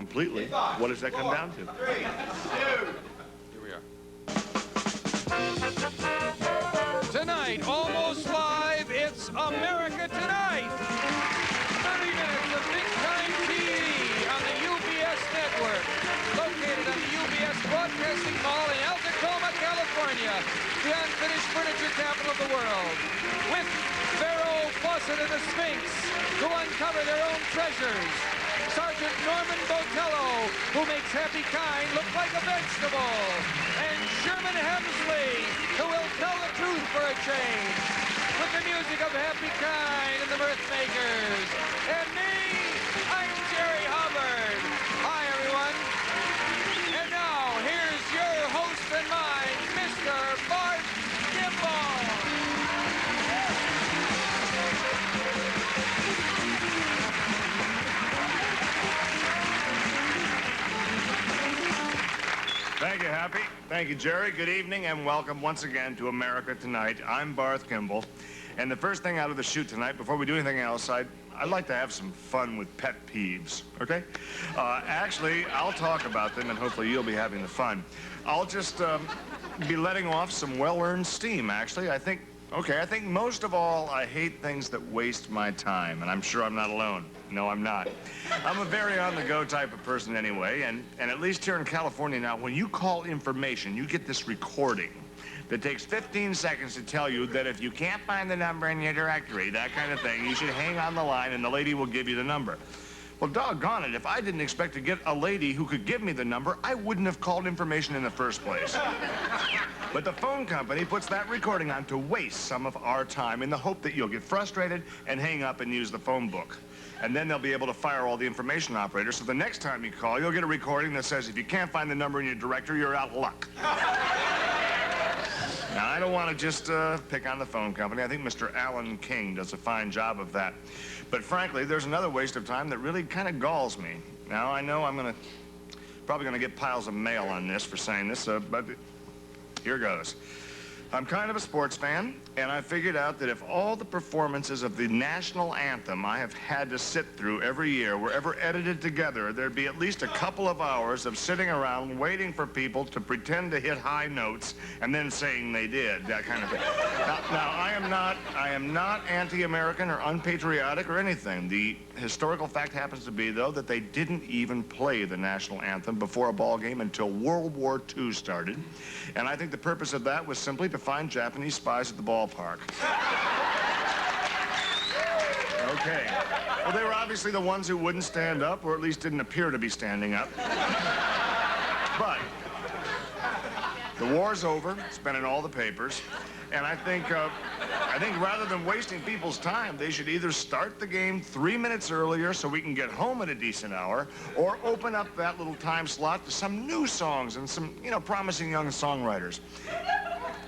completely, what does that come down to? 3, 2. Here we are. Tonight, almost live, it's America Tonight. 30 minutes of big-time TV on the UBS network, located on the UBS Broadcasting Mall in El Tacoma, California, the unfinished furniture capital of the world, with Pharoah, Fawcett, and the Sphinx, to uncover their own treasures. Sergeant Norman Botello, who makes Happy Kind look like a vegetable, and Sherman Hemsley, who will tell the truth for a change, with the music of Happy Kind and the Mirthmakers. And me, I'm Jerry Hubbard. Hi, everyone. And now, here's your host and mine, Mr. Bart Kimball. Thank you, Happy. Thank you, Jerry. Good evening and welcome once again to America Tonight. I'm Barth Kimball. And the first thing out of the chute tonight, before we do anything else, I'd like to have some fun with pet peeves, okay? Actually, I'll talk about them and hopefully you'll be having the fun. I'll just be letting off some well-earned steam, actually. I think most of all, I hate things that waste my time, and I'm sure I'm not alone. No, I'm not. I'm a very on-the-go type of person anyway, and at least here in California now, when you call information, you get this recording that takes 15 seconds to tell you that if you can't find the number in your directory, that kind of thing, you should hang on the line and the lady will give you the number. Well, doggone it, if I didn't expect to get a lady who could give me the number, I wouldn't have called information in the first place. But the phone company puts that recording on to waste some of our time in the hope that you'll get frustrated and hang up and use the phone book. And then they'll be able to fire all the information operators, so the next time you call, you'll get a recording that says if you can't find the number in your directory, you're out of luck. Now, I don't want to just pick on the phone company. I think Mr. Alan King does a fine job of that. But frankly, there's another waste of time that really kind of galls me. Now, I know I'm probably going to get piles of mail on this for saying this, but here goes. I'm kind of a sports fan, and I figured out that if all the performances of the national anthem I have had to sit through every year were ever edited together, there'd be at least a couple of hours of sitting around waiting for people to pretend to hit high notes and then saying they did, that kind of thing. Now I am not anti-American or unpatriotic or anything. The historical fact happens to be, though, that they didn't even play the national anthem before a ball game until World War II started. And I think the purpose of that was simply to find Japanese spies at the ballpark. Okay. Well, they were obviously the ones who wouldn't stand up, or at least didn't appear to be standing up. But the war's over. It's been in all the papers. And I think rather than wasting people's time, they should either start the game 3 minutes earlier so we can get home at a decent hour, or open up that little time slot to some new songs and some, promising young songwriters.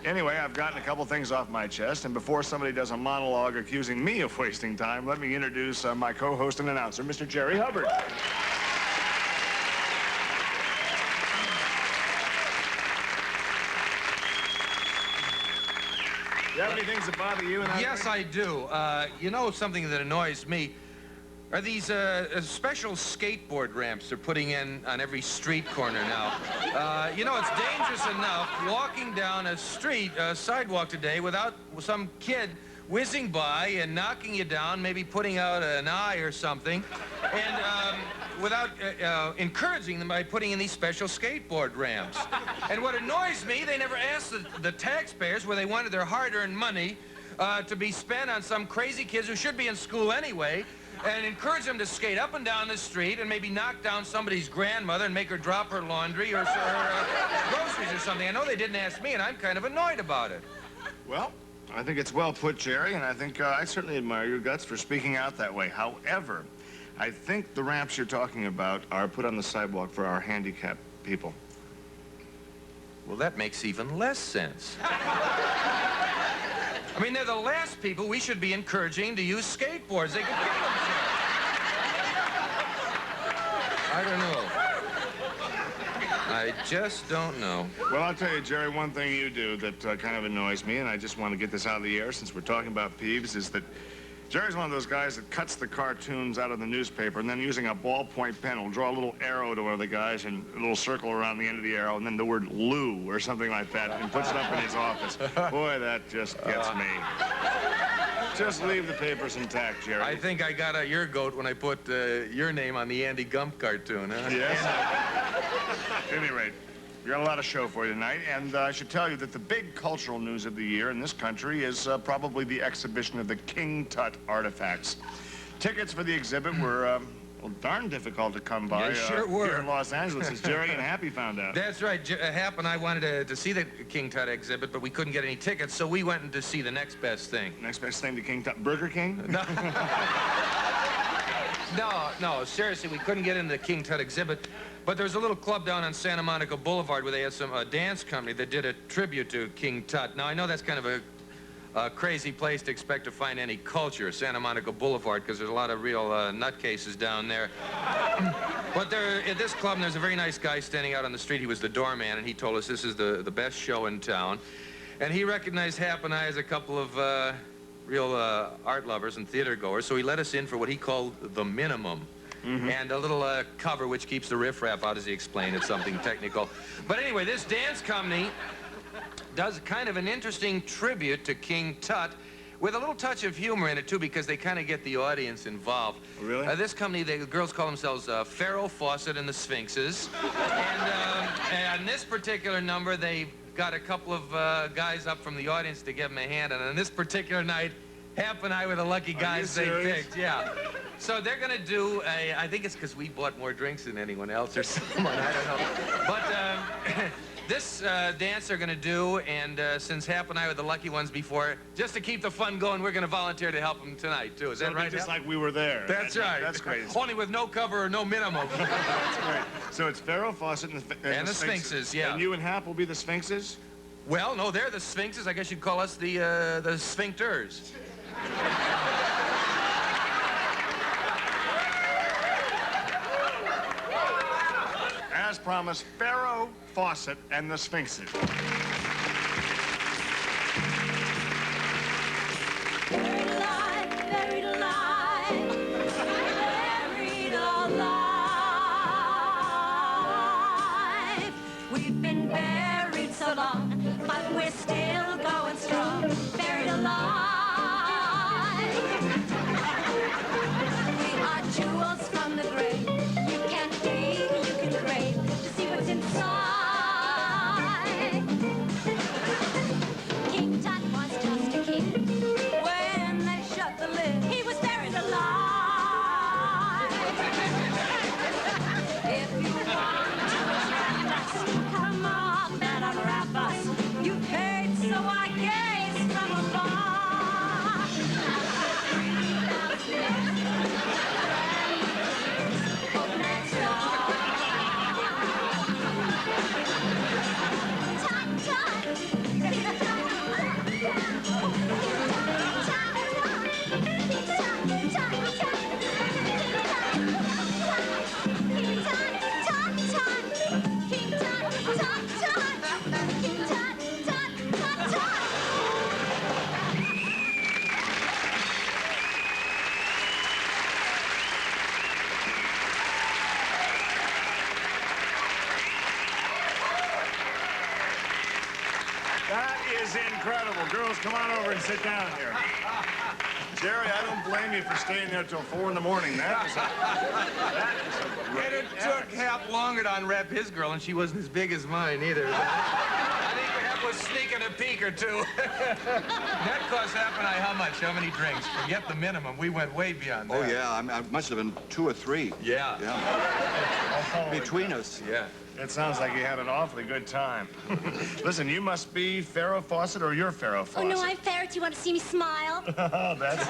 Anyway, I've gotten a couple things off my chest, and before somebody does a monologue accusing me of wasting time, let me introduce my co-host and announcer, Mr. Jerry Hubbard. Do you have any things that bother you? Yes, I do. You know something that annoys me? Are these special skateboard ramps they're putting in on every street corner now. It's dangerous enough walking down a sidewalk today without some kid whizzing by and knocking you down, maybe putting out an eye or something, and without encouraging them by putting in these special skateboard ramps. And what annoys me, they never asked the taxpayers where they wanted their hard-earned money to be spent on some crazy kids who should be in school anyway, and encourage them to skate up and down the street and maybe knock down somebody's grandmother and make her drop her laundry or groceries or something. I know they didn't ask me, and I'm kind of annoyed about it. Well, I think it's well put, Jerry, and I think I certainly admire your guts for speaking out that way. However, I think the ramps you're talking about are put on the sidewalk for our handicapped people. Well, that makes even less sense. I mean, they're the last people we should be encouraging to use skateboards. They could kill themselves. I don't know. I just don't know. Well, I'll tell you, Jerry, one thing you do that kind of annoys me, and I just want to get this out of the air since we're talking about peeves, is that Jerry's one of those guys that cuts the cartoons out of the newspaper and then using a ballpoint pen will draw a little arrow to one of the guys and a little circle around the end of the arrow and then the word Lou or something like that and puts it up in his office. Boy, that just gets me. Just leave the papers intact, Jerry. I think I got your goat when I put your name on the Andy Gump cartoon, huh? Yes. At any rate, we got a lot of show for you tonight, and I should tell you that the big cultural news of the year in this country is probably the exhibition of the King Tut artifacts. Tickets for the exhibit were, well, darn difficult to come by They sure were. here in Los Angeles, as Jerry and Happy found out. That's right. Hap and I wanted to see the King Tut exhibit, but we couldn't get any tickets, so we went to see the next best thing. Next best thing to King Tut, Burger King? No. No, seriously, we couldn't get into the King Tut exhibit, but there's a little club down on Santa Monica Boulevard where they had some dance company that did a tribute to King Tut. Now, I know that's kind of a crazy place to expect to find any culture, Santa Monica Boulevard, because there's a lot of real nutcases down there. But at this club, there's a very nice guy standing out on the street. He was the doorman, and he told us this is the best show in town. And he recognized Hap and I as a couple of real art lovers and theater goers, so he let us in for what he called the minimum. And a little cover which keeps the riffraff out, as he explained. It's something technical. But anyway, this dance company does kind of an interesting tribute to King Tut with a little touch of humor in it, too, because they kind of get the audience involved. Really? This company, the girls call themselves Pharoah, Fawcett, and the Sphinxes. And this particular number, they got a couple of guys up from the audience to give them a hand. And on this particular night, Hap and I were the lucky guys they picked. Yeah. So they're going to do I think it's because we bought more drinks than anyone else or someone, I don't know. But this dance they're going to do, and since Hap and I were the lucky ones before, just to keep the fun going, we're going to volunteer to help them tonight, too. Is that right, Just Hap? like we were there. That's right. That's great. Only with no cover or no minimum. That's great. So it's Pharoah, Fawcett, and the Sphinxes, yeah. And you and Hap will be the Sphinxes? Well, no, they're the Sphinxes. I guess you'd call us the Sphincters. As promised, Pharoah, Fawcett, and the Sphinxes. Buried alive, buried alive, buried alive. We've been buried so long, but we're still going strong. Buried alive. We are jewels from the grave. You can't dig, you can crave to see what's inside. King Tut was just a king. When they shut the lid, he was buried alive. If you want to attract us, come up and unwrap us. You paid, so I gaze from afar. Open that door. Tut, tut. That is incredible. Girls, come on over and sit down here. Jerry, I don't blame you for staying there till 4 in the morning. That is a And it took Hap longer to unwrap his girl, and she wasn't as big as mine either. I think Hap was sneaking a peek or two. That cost Hap and I how much? How many drinks? Forget the minimum. We went way beyond that. Oh, yeah. I must have been 2 or 3. Yeah. Yeah. Between us. Yeah. It sounds like you had an awfully good time. Listen, you must be Pharoah Fawcett, or you're Pharoah Oh, Fawcett. no, I'm Ferret. You want to see me smile? Oh, that's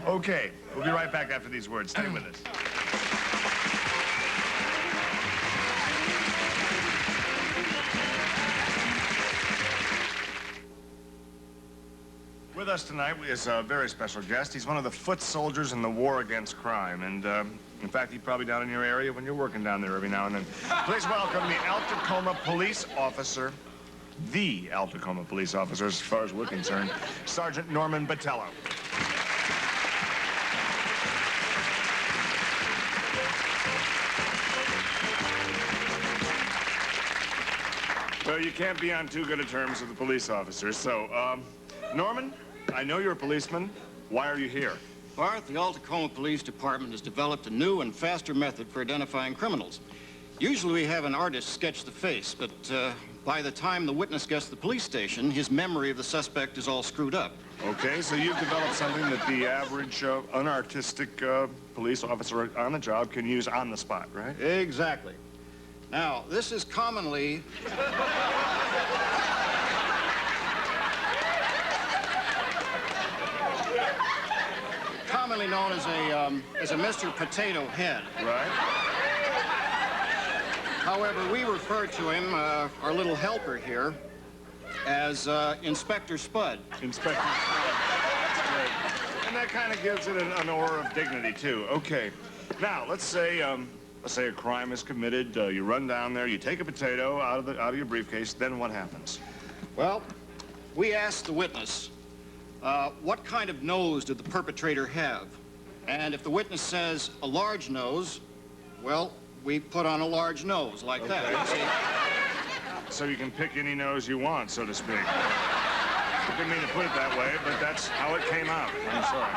okay. We'll be right back after these words. Stay with us. With us tonight is a very special guest. He's one of the foot soldiers in the war against crime. And, in fact, he's probably down in your area when you're working down there every now and then. Please welcome the Tacoma police officer, the Tacoma police officer, as far as we're concerned, Sergeant Norman Botello. Well, you can't be on too good of terms with the police officers. So, Norman, I know you're a policeman. Why are you here? Bart, the Tacoma Police Department has developed a new and faster method for identifying criminals. Usually we have an artist sketch the face, but by the time the witness gets to the police station, his memory of the suspect is all screwed up. Okay, so you've developed something that the average unartistic police officer on the job can use on the spot, right? Exactly. Now, this is commonly... commonly known as a Mr. Potato Head. Right. However, we refer to him, our little helper here, as Inspector Spud. Inspector Spud. That's great. And that kind of gives it an aura of dignity, too. Okay. Now, let's say a crime is committed. You run down there, you take a potato out of your briefcase. Then what happens? Well, we ask the witness, what kind of nose did the perpetrator have? And if the witness says a large nose, well, we put on a large nose like that. See? So you can pick any nose you want, so to speak. I didn't mean to put it that way, but that's how it came out. I'm sorry.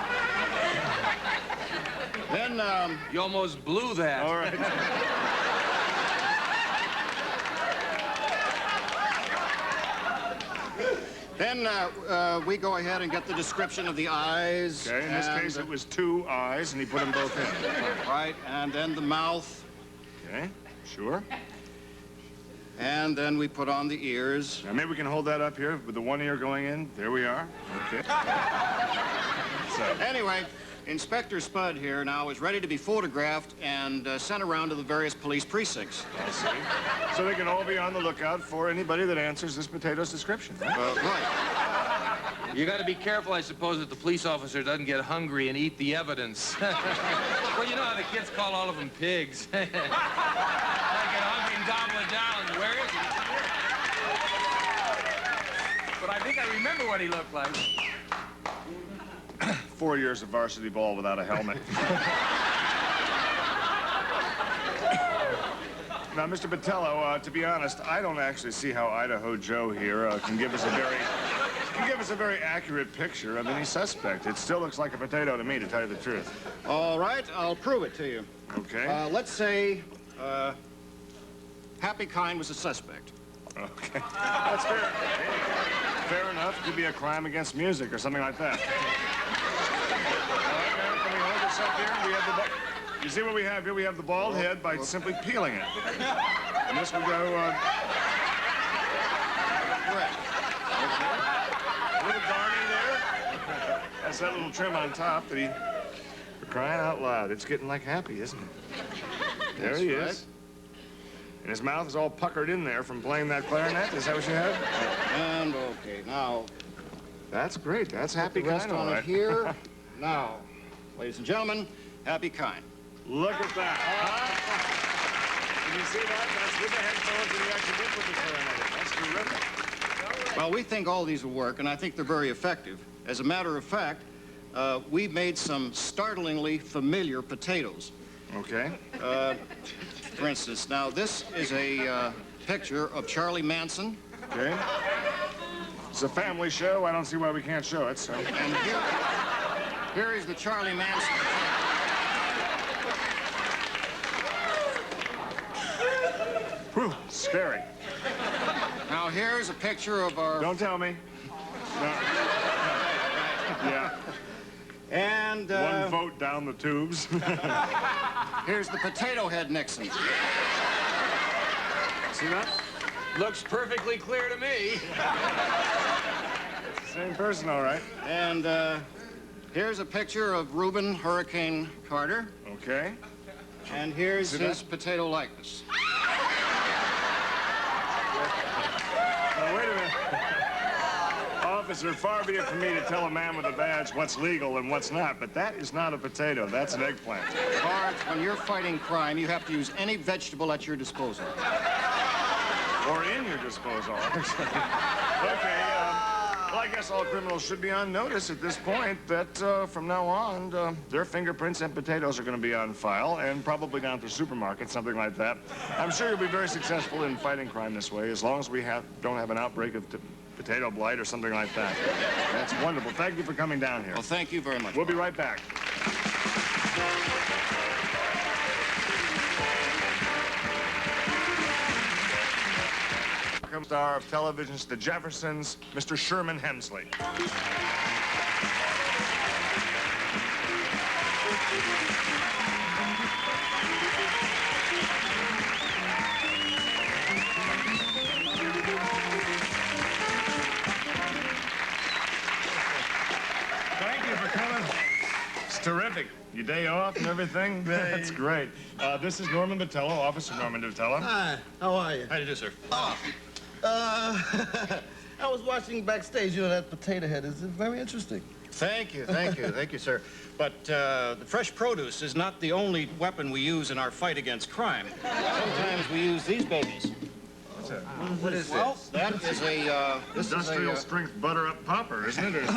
Then, You almost blew that. All right. Then we go ahead and get the description of the eyes. Okay, in this case, it was 2 eyes, and he put them both in. Right, and then the mouth. Okay, sure. And then we put on the ears. Now, maybe we can hold that up here with the one ear going in. There we are. Okay. So, Anyway, Inspector Spud here now is ready to be photographed and sent around to the various police precincts. I see. So they can all be on the lookout for anybody that answers this potato's description. Right? Right. You got to be careful, I suppose, that the police officer doesn't get hungry and eat the evidence. Well, you know how the kids call all of them pigs. They get hungry and gobble it down. Where is he? But I think I remember what he looked like. 4 years of varsity ball without a helmet. Now, Mr. Botello, to be honest, I don't actually see how Idaho Joe here can give us a very accurate picture of any suspect. It still looks like a potato to me, to tell you the truth. All right, I'll prove it to you. Okay. Let's say Happy Kind was a suspect. Okay. That's fair. Fair enough. Could be a crime against music or something like that. All right, now, can we hold this up here? You see what we have here? We have the bald head by simply peeling it. And this will go... Correct. A little Barney there. That's that little trim on top that he... For crying out loud. It's getting like Happy, isn't it? There he is. And his mouth is all puckered in there from playing that clarinet. Is that what you have? And okay, now That's great. That's Happy the rest Kind, all on right. it here. Now, ladies and gentlemen, Happy Kind. Look at that. Can you see that? That's with the headphones, and he actually did put the clarinet in. That's terrific. Well, we think all these will work, and I think they're very effective. As a matter of fact, we've made some startlingly familiar potatoes. Okay. For instance, now this is a picture of Charlie Manson. Okay. It's a family show. I don't see why we can't show it, so. And here is the Charlie Manson. Whew, scary. Now here's a picture of our... Don't tell me. No. Yeah. And One vote down the tubes. here's the Potato Head Nixon. See that? Looks perfectly clear to me. Same person, all right. And here's a picture of Reuben Hurricane Carter. Okay. And here's See his that? potato likeness. Now, wait a minute. Officer, far be it from me to tell a man with a badge what's legal and what's not, but that is not a potato. That's an eggplant. Bart, when you're fighting crime, you have to use any vegetable at your disposal. Or in your disposal. Okay, Well, I guess all criminals should be on notice at this point that from now on, their fingerprints and potatoes are going to be on file and probably down to supermarkets, something like that. I'm sure you'll be very successful in fighting crime this way, as long as we don't have an outbreak of potato blight or something like that. That's wonderful. Thank you for coming down here. Well, thank you very much. We'll be right back. Star of television's The Jeffersons, Mr. Sherman Hemsley. Thank you for coming. It's terrific. Your day off and everything? That's great. This is Norman Vitello, Officer Norman Vitello. Hi, how are you? How do you do, sir? I was watching backstage, you know, that potato head. Is very interesting. Thank you, sir. But the fresh produce is not the only weapon we use in our fight against crime. Sometimes we use these babies. What's that? What is well, this? That is a, Industrial strength butter-up popper, isn't it?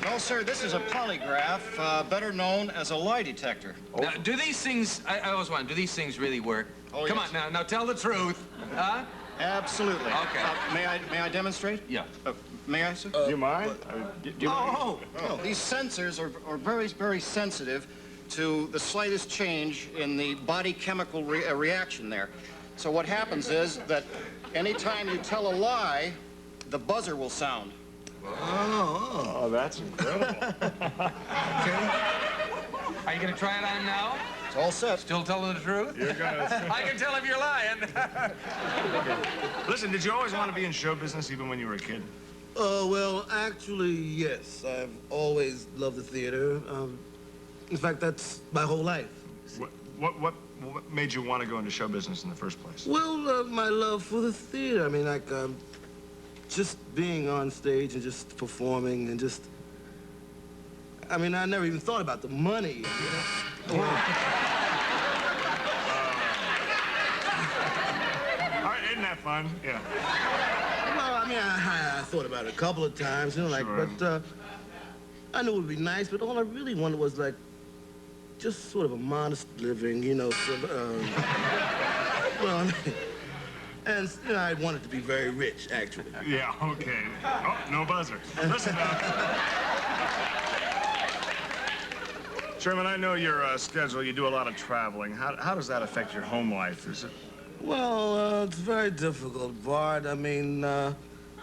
no, sir, this is a polygraph, better known as a lie detector. Now, do these things, I always wonder, do these things really work? Oh, Come yes. on, now tell the truth. Huh? Absolutely. Okay. May I demonstrate? Yeah. May I, sir? Do you mind? No. These sensors are very, very sensitive to the slightest change in the body chemical reaction there. So what happens is that anytime you tell a lie, the buzzer will sound. Oh, that's incredible. Are you going to try it on now? It's all set. Still telling the truth? You're gonna... I can tell if you're lying. Listen, did you always want to be in show business even when you were a kid? Well, actually, yes. I've always loved the theater. In fact, that's my whole life. What made you want to go into show business in the first place? Well, my love for the theater. I mean, like, just being on stage and just performing and just... I mean, I never even thought about the money. All right, isn't that fun? Yeah. Well, I mean, I thought about it a couple of times, you know, like, Sure. but I knew it would be nice, but all I really wanted was, like, just sort of a modest living, you know, well, and, you know, I wanted to be very rich, actually. Yeah, okay. Oh, no buzzer. Listen, Sherman, I know your schedule. You do a lot of traveling. How does that affect your home life? Is it... Well, it's very difficult, Bart. I mean, my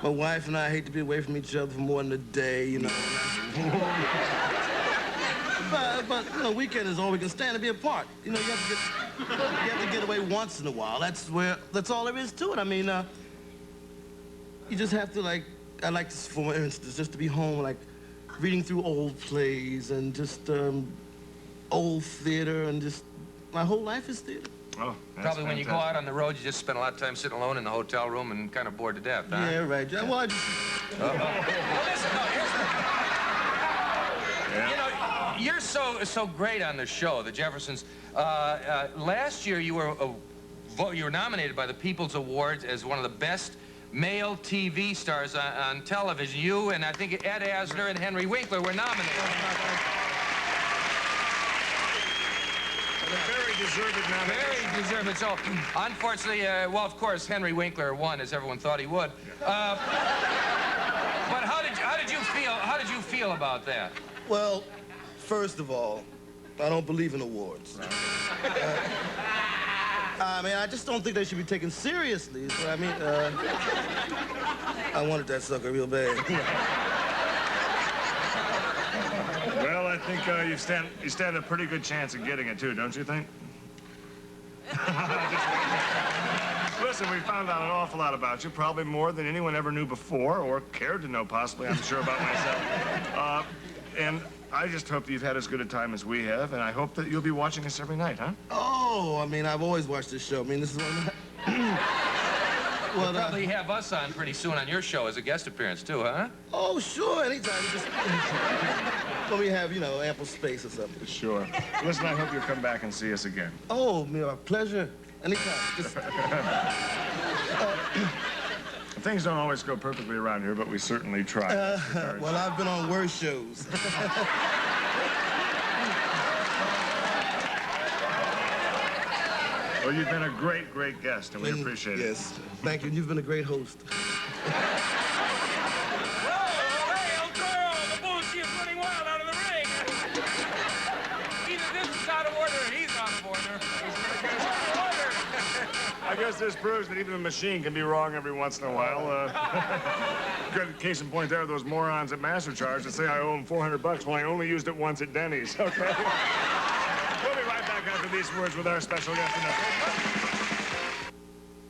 wife and I hate to be away from each other for more than a day, you know. but you know, weekend is all we can stand to be apart. You know, you have to get away once in a while. That's all there is to it. I mean, you just have to, like, I like, for instance, just to be home, like, reading through old plays and just old theater, and just my whole life is theater. Oh, that's Probably when you go fantastic. out on the road, you just spend a lot of time sitting alone in the hotel room and kind of bored to death, huh? Yeah, right. Well, I just... Well, listen, no, here's the... You know, you're so great on the show, The Jeffersons. Last year, you were nominated by the People's Awards as one of the best male TV stars on television. You and I think Ed Asner and Henry Winkler were nominated. Very deserved nomination. Very deserved. So, unfortunately, well, of course, Henry Winkler won, as everyone thought he would. But how did you feel? How did you feel about that? Well, first of all, I don't believe in awards. I mean, I just don't think they should be taken seriously. So, I mean, I wanted that sucker real bad. Well, I think you stand a pretty good chance of getting it, too, don't you think? Listen, we found out an awful lot about you, probably more than anyone ever knew before, or cared to know, possibly, I'm sure, about myself. And I just hope that you've had as good a time as we have, and I hope that you'll be watching us every night, huh? Oh, I mean, I've always watched this show. I mean, this is one of the... Well, you'll probably have us on pretty soon on your show as a guest appearance, too, huh? Oh, sure, anytime. Just when we have, you know, ample space or something. Sure. Listen, I hope you'll come back and see us again. Oh, a pleasure. Anytime. Just, Things don't always go perfectly around here, but we certainly try. Well, I've been on worse shows. Well, you've been a great, great guest, and we appreciate it. Yes, thank you. You've been a great host. Hey, El Toro, the bullshit's running wild out of the ring. Either this is out of order or he's out of order. I guess this proves that even the machine can be wrong every once in a while. Good case in point there, those morons at MasterCharge that say I owe them $400 when I only used it once at Denny's. Okay. We'll be right back after these words with our special guest tonight.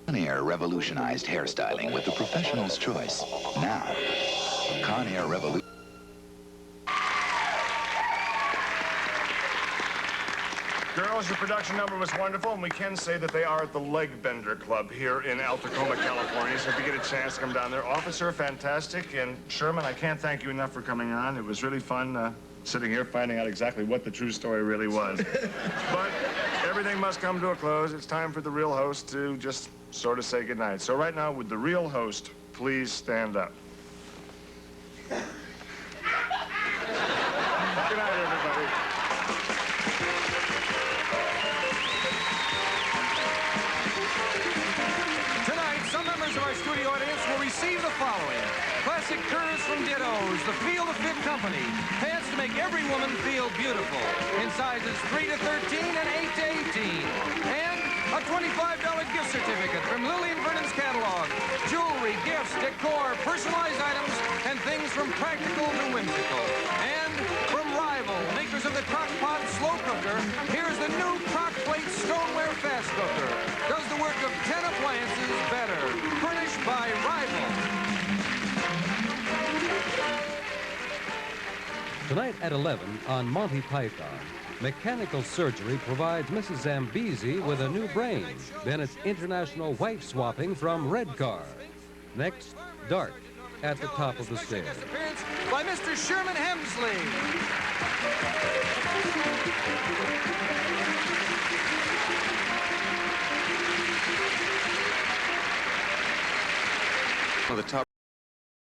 Conair revolutionized hairstyling with the professional's choice. Now, Conair Revolution. Girls, your production number was wonderful, and we can say that they are at the Leg Bender Club here in El Tacoma, California. So if you get a chance, come down there. Officer, fantastic. And Sherman, I can't thank you enough for coming on. It was really fun sitting here finding out exactly what the true story really was. But everything must come to a close. It's time for the real host to just sort of say goodnight. So right now, would the real host please stand up? Good night, everybody. Tonight, some members of our studio audience will receive the following. Classic curves from Dittos, the Feel the Fit Company. Pants to make every woman feel beautiful. In sizes 3 to 13 and 8 to 18. And a $25 gift certificate from Lillian Vernon's catalog. Jewelry, gifts, decor, personalized items, and things from practical to whimsical. And from Rival, makers of the Crock-Pot Slow Cooker, here's the new Crock Plate Stoneware Fast Cooker. Does the work of 10 appliances better. Furnished by Rival. Tonight at 11 on Monty Python, mechanical surgery provides Mrs. Zambezi with a new brain. Then it's international wife swapping from Redcar. Next, Dart at the top of the stairs. Appearance by Mr. Sherman Hemsley. One of the top